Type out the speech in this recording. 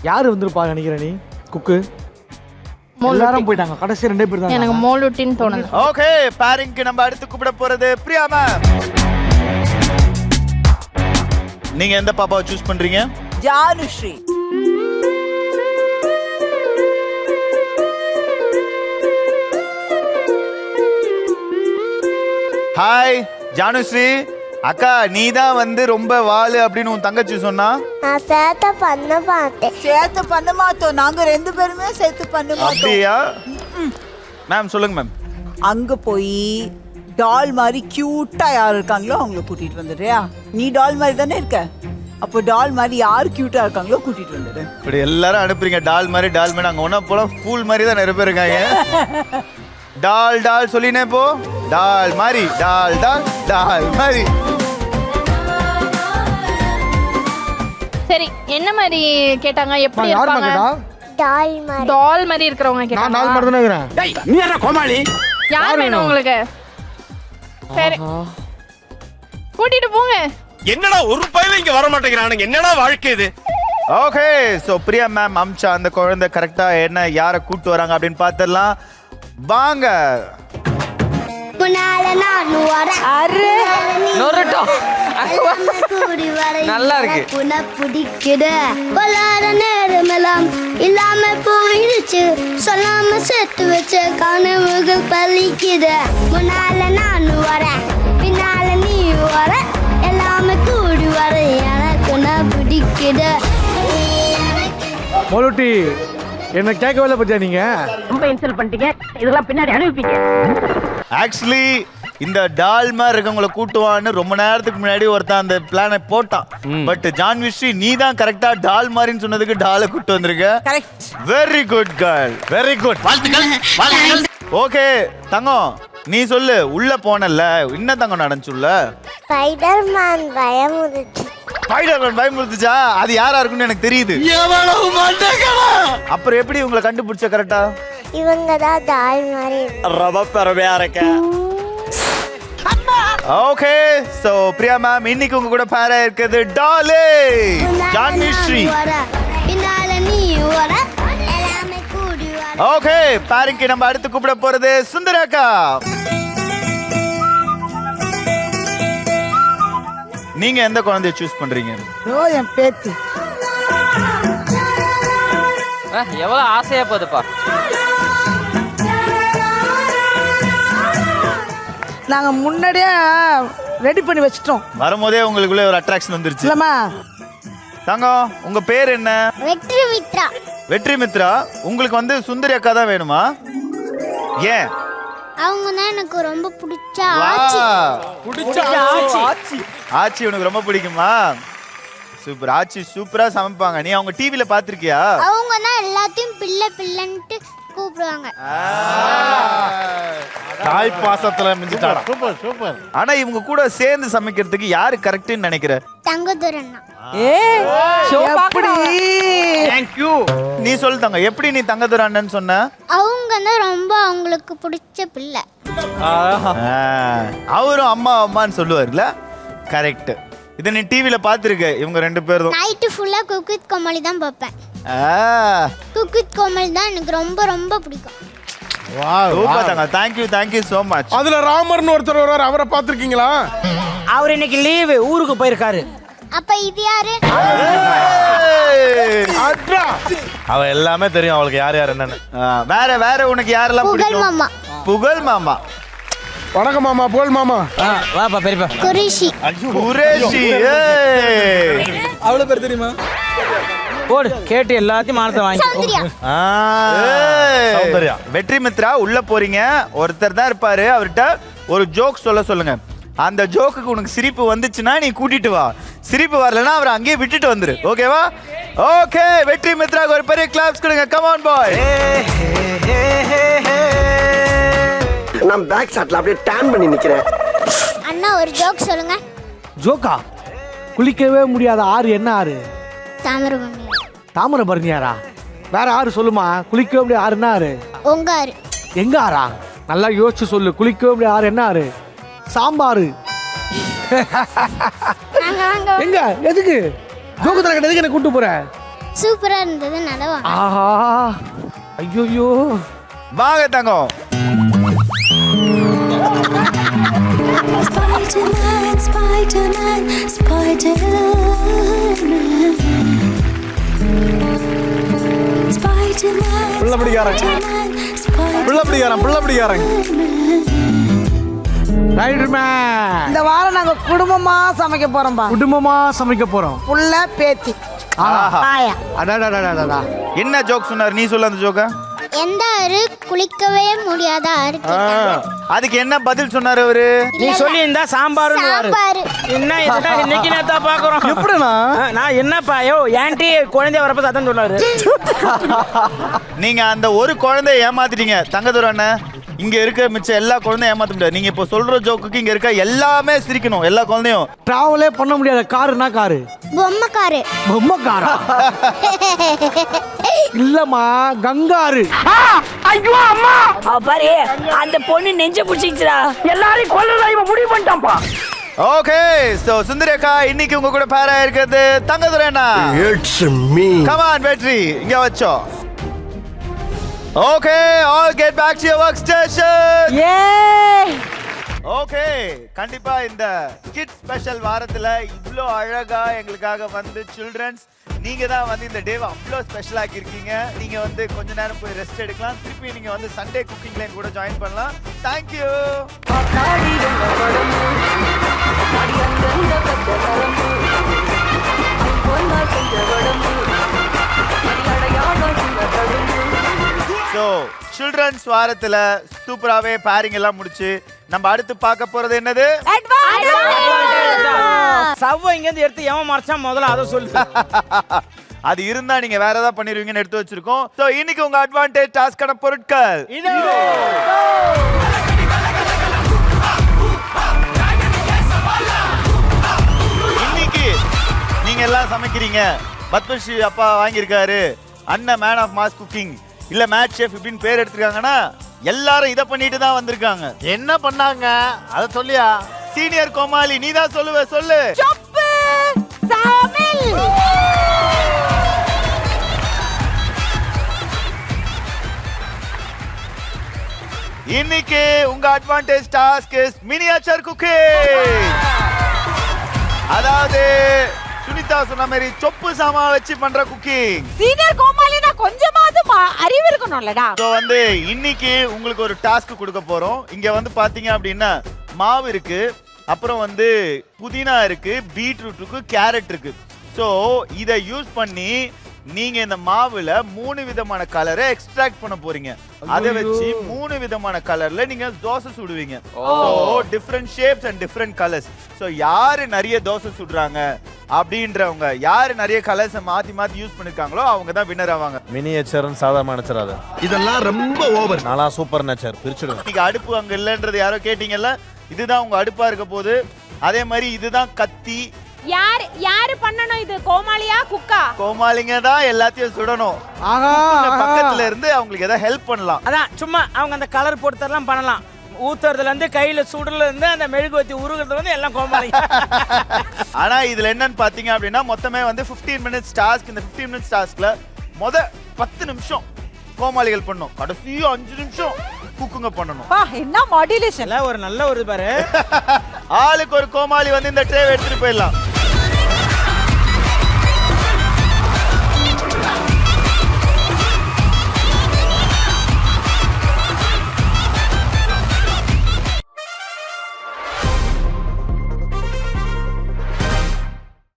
யாரு வந்திருப்பா நினைக்கிற நீ குக்கு? எல்லாரும் போயிட்டாங்க, கடைசி 2 பேர் தான். எனக்கு மோலுட்டின்னு தோணுது. ஓகே, பேரிங்க்கு நம்ம அடுத்து கூப்பிட போறது பிரியா மேம். நீங்க எந்த பாப்பாவை சூஸ் பண்றீங்க? ஜானுஸ்ரீ. ஹாய் ஜானுஸ்ரீ அக்கா, நீ தான் வந்து ரொம்ப வாளு அப்படின்னு உன் தங்கச்சி சொன்னா. நான் சேர்த்து பண்ண மாட்டேன். சேர்த்து பண்ண மாட்டோம், நாங்க 2 பேருமே சேர்த்து பண்ண மாட்டோம். அப்படியா மேம்? சொல்லுங்க மேம். அங்க போய் டால் மாதிரி கியூட்டா யார் இருக்காங்களோ அவங்கள கூட்டிட்டு வந்துடுறியா? நீ டால் மாதிரி தானே இருக்க, அப்போ டால் மாதிரி யார் கியூட்டா இருக்காங்களோ கூட்டிட்டு வந்துடு. இப்படி எல்லாரும் அனுப்புறீங்க டால் மாதிரி டால் மாதிரி. அங்க ஒன்னா போல ஃபூல் மாதிரி தான் நிறைய பேர் இருக்காங்க. டால் டால் சொல்லினே போ. டால் மாதிரி டால் டால் டால் மாதிரி. சரி, என்ன மாதிரி கேட்டாங்க? எப்படி யாருமா இருப்பாங்க? கேட்டா? டால் மாதிரி. டால் மாதிரி இருக்கிறவங்க நான் கேட்டாங்க. 4 மாதிரி தானே இருக்கிறேன். டேய் நீ என்ன கோமாளி? யார் வேணும் உங்களுக்கு? சரி, கூட்டிட்டு போங்க. என்னடா ஒரு பையன் இங்க வர மாட்டேங்கிறானுங்க, என்னடா வாழ்க்கை இது? Okay, so Priya ma'am Amsa அந்த குழந்தை கரெக்டா என்ன யாரை கூட்டு வராங்க அப்படின்னு பார்த்துடலாம் வாங்க. முன்னால நான் வரேன். அரே நொரட்டம் கூடி வர நல்லா இருக்கு. புன பிடிக்குது. பலார நேரமெல்லாம் இல்லாம போயிடுச்சு. சொல்லாம சேர்த்து வச்ச கனவுகள் பலிக்குது. முன்னால நான் வரேன், பின்னால நீ வர, எல்லாமே கூடி வர எனக்கு நான் பிடிக்குது. மோலுட்டி என்ன கேட்கவே பத்தியா நீங்க? ரொம்ப இன்சல்ட் பண்ணிட்டீங்க, இதெல்லாம் பின்னாடி அனுப்பிப்பீங்க. ஆக்சுவலி இந்த டால் மாதிரி இருக்கவங்களை கூட்டுவான்னு ரொம்ப நேரத்துக்கு முன்னாடி ஒருத்தன் அந்த பிளானை போட்டான். பட் ஜான்விஸ்ரீ நீ தான் கரெக்டா டால் மாதிரின்னு சொன்னதுக்கு டாலை கூட்டு வந்திருக்க. Correct. Very good girl, very good. வாழ்த்துக்கள். ஓகே தங்கம், நீ சொல்லு, உள்ள போனல என்ன தங்கம் நடந்துச்சுல்ல? ஸ்பைடர்மேன் பயமுறுச்சு. ஸ்பைடர்மேன் பயமுறுத்துச்சா? அது யாரா இருக்குன்னு எனக்கு தெரியுது. எவ்வளவு மாட்டேங்கடா. அப்புறம் எப்படி உங்களை கண்டுபிடிச்ச கரெக்டா? இவங்க தான் டால் மாதிரி. ரொம்ப பெருமையா இருக்க. ஓகே, சோ பிரியா மேம் இன்னைக்கு உங்க கூட பேரா இருக்குது டாலே ஜான்விஸ்ரீ. பின்னால நீ வர, எல்லாமே கூடி வர. ஓகே, பேரிங்க்கு நம்ம அடுத்து கூப்பிட போறது சுந்தராக்கா. நீங்க எந்த குழந்தைய சூஸ் பண்றீங்க? ஓ என் பேத்தி. எவ்வளவு ஆசையா போகுதுப்பா. நாங்க முன்னாடியே ரெடி பண்ணி வச்சிட்டோம். வரும்போதே உங்களுக்குள்ள ஒரு அட்ராக்ஷன் வந்துருச்சு. இல்லம்மா தங்கம், உங்க பேர் என்ன? வெற்றி மித்ரா. வெற்றி மித்ரா. உங்களுக்கு வந்து சுந்தரி அக்கா தான் வேணுமா? ஏன்? அவங்க தான் எனக்கு ரொம்ப பிடிச்ச வா. ஆச்சி. ஆச்சி உனக்கு ரொம்ப பிடிக்குமா? சூப்பர். ஆச்சி சூப்பரா சமைப்பாங்க. நீ அவங்க டிவில பாத்திருக்கியா? அவங்க தான் எல்லாத்தையும் பிள்ளை பிள்ளைன்ட்டு கூப்பிடுவாங்க. தாய் பாசத்துல மிஞ்சிட்டாடா. Super super. ஆனா இவங்க கூட சேர்ந்து சமைக்கிறதுக்கு யாரு கரெக்ட்னு நினைக்கிற? தங்கதுரண்ணா. எப்படி? Thank you. நீ சொல்லு தங்க, எப்படி நீ தங்கதுரை அண்ணன் சொன்ன? அவங்க தான் ரொம்ப அவங்களுக்கு பிடிச்ச பிள்ளை. அவரும் அம்மா அம்மான்னு சொல்லுவார்ல. கரெக்ட். இதை நீ டிவில பாத்திருக்க இவங்க 2 பேரும். நைட்டு ஃபுல்லா குக் வித் கோமாளி தான் பார்ப்பேன். குக் வித் கோமாளி தான் எனக்கு ரொம்ப ரொம்ப பிடிக்கும். சூப்பர் தங்க. Thank you so much. அதுல ராமர்னு ஒருத்தர் வருவார், அவரை பாத்திருக்கீங்களா? அவர் இன்னைக்கு லீவு, ஊருக்கு போயிருக்காரு. அப்ப இது யாரு? அவ எல்லாமே தெரியும் அவளுக்கு யார் யார் என்னன்னு. வேற உனக்கு யாரெல்லாம் புகழ் பிடிக்கும்? மாமா. புகழ் மாமா. வணக்கம் மாமா. புகழ் மாமா. வாப்பா பெரியப்பா. குரேஷி. குரேஷி. அவ்வளவு பேர் தெரியுமா? போடு, கேட்டு எல்லாத்தையும் மானத்தை வாங்கி. சௌந்தர்யா. சௌந்தர்யா. வெற்றி மித்ரா உள்ள போறீங்க. ஒருத்தர் தான் இருப்பாரு, அவர்கிட்ட ஒரு ஜோக் சொல்லுங்க. அந்த ஜோக்குக்கு உனக்கு சிரிப்பு வந்துச்சுன்னா நீ கூட்டிட்டு வா. சிரிப்பு வரலன்னா அவரை அங்கேயே விட்டுட்டு வந்துரு. ஓகேவா? ஓகே, வெற்றி மித்ராக்கு ஒரு பெரிய கிளாப்ஸ் கொடுங்க. கம் ஆன் பாய். நான் பேக் ஷாட்ல அப்படியே டேன் பண்ணி நிக்கிறேன். அண்ணா ஒரு ஜோக் சொல்லுங்க. ஜோக்கா? குளிக்கவே முடியாத ஆறு என்ன ஆறு? தாமிரபரணி. தாமிரபரணியாரா? வேற ஆறு சொல்லுமா. குளிக்கவே முடியாத ஆறு என்ன ஆறு? ஒங்காரு. எங்க ஆறா? நல்லா யோசிச்சு சொல்லு. குளிக்கவே முடியாத ஆறு என்ன ஆறு? சாம்பாரு. எங்க? எதுக்கு ஜோக்கு தர எதுக்கு என்ன கூட்டு போற? சூப்பரா இருந்தது நல்லா ஆஹா ஐயோ வாங்க தங்கம். Spider-Man, Spider-Man, Spider-Man. Spider-Man, புள்ள பிடிக்காரன் புள்ள பிடிக்காரன் ரைடர்மேன். இந்த வாரம் நாங்க குடும்பமா சமைக்க போறோம்பா. குடும்பமா சமைக்க போறோம். புள்ள பேத்தி ஆஹா. ஆயா. அடாடாடாடாடா. என்ன ஜோக் சொன்னார்? நீ சொல்ல அந்த ஜோக்க. எந்த ஆறு குளிக்கவே முடியாத ஆறு கேட்டாங்க. அதுக்கு என்ன பதில் சொன்னாரு அவரு? நீ சொல்லி இருந்தா சாம்பார் சாம்பார். என்ன இதுதான் இன்னைக்கு நேத்தா பாக்குறோம். எப்படிண்ணா? நான் என்னப்பா யோ ஏன்டி குழந்தை வரப்ப சத்தம் சொன்னாரு. நீங்க அந்த ஒரு குழந்தைய ஏமாத்திட்டீங்க தங்கதுரை அண்ணன். இங்க இருக்க மிச்சம் எல்லா குழந்தையும் ஏமாத்த முடியாது. நீங்க இப்ப சொல்ற ஜோக்குக்கு இங்க இருக்க எல்லாமே சிரிக்கணும், எல்லா குழந்தையும். டிராவலே பண்ண முடியாத காருனா காரு. பொம்மை காரு. பொம்மை காரா? இல்லம்மா கங்காரு. ஐயோ அம்மா பாரு அந்த பொண்ணு நெஞ்ச புடிச்சிச்சுடா. எல்லாரையும் கொல்லுறதா இவன் முடிவு பண்ணிட்டான்ப்பா. ஓகே சோ சுந்தரேகா இன்னைக்கு உங்க கூட பேரா இருக்குது தங்கதுரை அண்ணா. It's me. Come on Vetri இங்க வச்சோ. Okay all get back to your work station. Okay கண்டிப்பா இந்த கிட்ஸ் ஸ்பெஷல் வாரத்துல இவ்ளோ அழகா எங்களுக்காக வந்து சில்ட்ரன்ஸ் நீங்க தான் வந்து இந்த டேவை அவ்வளோ ஸ்பெஷல் ஆக்கி இருக்கீங்க. நீங்க வந்து கொஞ்ச நேரம் போய் ரெஸ்ட் எடுக்கலாம். திருப்பி நீங்க வந்து சண்டே குக்கிங் லைன் கூட ஜாயின் பண்ணலாம். தேங்க்யூ. ஸோ சில்ட்ரன்ஸ் வாரத்துல சூப்பராகவே பேரிங் எல்லாம் முடிச்சு நம்ம அடுத்து பார்க்க போறது என்னது? சவ்வ இங்க இருந்து எடுத்து எவன் மறைச்சா முதல்ல அதை சொல்லு. அது இருந்தா நீங்க வேற ஏதாவது பண்ணிருவீங்கன்னு எடுத்து வச்சிருக்கோம். ஸோ இன்னைக்கு உங்க அட்வான்டேஜ் டாஸ்கான பொருட்கள் இதோ. இன்னைக்கு நீங்க எல்லாம் சமைக்கிறீங்க. பத்மஸ்ரீ அப்பா வாங்கியிருக்காரு, அண்ணன் மேன் ஆஃப் மாஸ் குக்கிங் இல்ல மேட் ஷெஃப் இப்படின்னு பேர் எடுத்திருக்காங்கன்னா எல்லாரும் இதை பண்ணிட்டு தான் வந்திருக்காங்க. என்ன பண்ணாங்க அத சொல்லியா? சீனியர் கோமாளி நீ தான் சொல்லுவ, சொல்லு. இன்னைக்கு உங்க advantage task is miniature cooking. அதாவது சுனிதா சொன்ன மாதிரி சொப்பு சாமா வச்சு பண்ற குக்கிங். சீனியர் கோமாளினா கொஞ்சமாவது அறிவு இருக்கணும்லடா. சோ வந்து இன்னைக்கு உங்களுக்கு ஒரு டாஸ்க் கொடுக்க போறோம். இங்க வந்து பாத்தீங்க அப்படின்னா மாவு இருக்கு, அப்புறம் வந்து புதினா இருக்கு, பீட்ரூட் இருக்கு, கேரட் இருக்கு. சோ இத யூஸ் பண்ணி நீங்க இந்த மாவுல 3 விதமான கலரை எக்ஸ்ட்ராக்ட் பண்ண போறீங்க. அதை வச்சு 3 விதமான கலர்ல நீங்க தோசை சுடுவீங்க. So different shapes and different colours. So யாரு நிறைய தோசை சுடுறாங்க அப்படின்றவங்க, யாரு நிறைய கலர்ஸ் மாத்தி மாத்தி யூஸ் பண்ணிருக்காங்களோ அவங்க தான் வின்னர் ஆவாங்க. மினியேச்சர்னு சாதாரண நினைச்சிடாத. இதெல்லாம் ரொம்ப ஓவர். நானா சூப்பர் நேச்சர் பிரிச்சுடுவேன். நீங்க அடுப்பு அங்க இல்லன்றது யாரோ கேட்டீங்கல்ல, இதுதான் உங்க அடுப்பா இருக்க போது. அதே மாதிரி இதுதான் கத்தி. யாரு பண்ணணும் இது? கோமாளியா குக்கா? கோமாளிங்க தான் எல்லாத்தையும் சுடணும். ஆஹா பக்கத்துல இருந்து அவங்களுக்கு ஏதாவது ஹெல்ப் பண்ணலாம். அதான் சும்மா அவங்க அந்த கலர் போட்டுறலாம் பண்ணலாம். ஊத்துறதுல இருந்து கையில சுடுறதுல இருந்து அந்த மெழுகுவத்தி உருகுறதுல இருந்து எல்லாம் கோமாளி. ஆனா இதுல என்னன்னு பாத்தீங்க அப்படின்னா மொத்தமே வந்து 15 மினிட்ஸ் டாஸ்க். இந்த 15 மினிட்ஸ் டாஸ்க்ல 10 நிமிஷம் கோமாளிகள் பண்ணும், கடைசி 5 நிமிஷம் குக்குங்க பண்ணணும். என்ன மாடுலேஷன். ஒரு நல்ல ஒரு பாரு. ஆளுக்கு ஒரு கோமாளி வந்து இந்த ட்ரே எடுத்துட்டு போயிடலாம்.